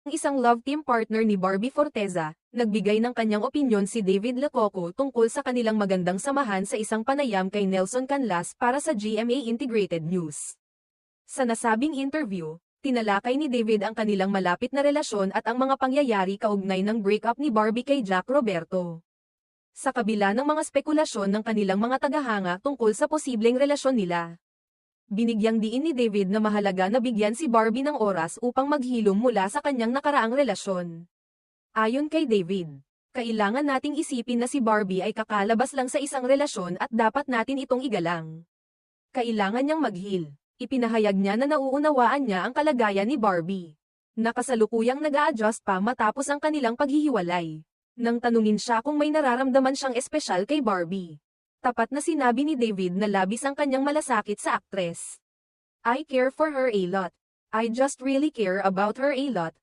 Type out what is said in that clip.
Isang love team partner ni Barbie Forteza, nagbigay ng kanyang opinyon si David Lococo tungkol sa kanilang magandang samahan sa isang panayam kay Nelson Canlas para sa GMA Integrated News. Sa nasabing interview, tinalakay ni David ang kanilang malapit na relasyon at ang mga pangyayari kaugnay ng breakup ni Barbie kay Jack Roberto. Sa kabila ng mga spekulasyon ng kanilang mga tagahanga tungkol sa posibleng relasyon nila, binigyang diin ni David na mahalaga na bigyan si Barbie ng oras upang maghilom mula sa kanyang nakaraang relasyon. Ayon kay David, kailangan nating isipin na si Barbie ay kakalabas lang sa isang relasyon at dapat natin itong igalang. Kailangan niyang maghil. Ipinahayag niya na nauunawaan niya ang kalagayan ni Barbie. Nakasalukuyang nag-a-adjust pa matapos ang kanilang paghihiwalay. Nang tanungin siya kung may nararamdaman siyang espesyal kay Barbie, tapat na sinabi ni David na labis ang kanyang malasakit sa aktres. I care for her a lot. I just really care about her a lot,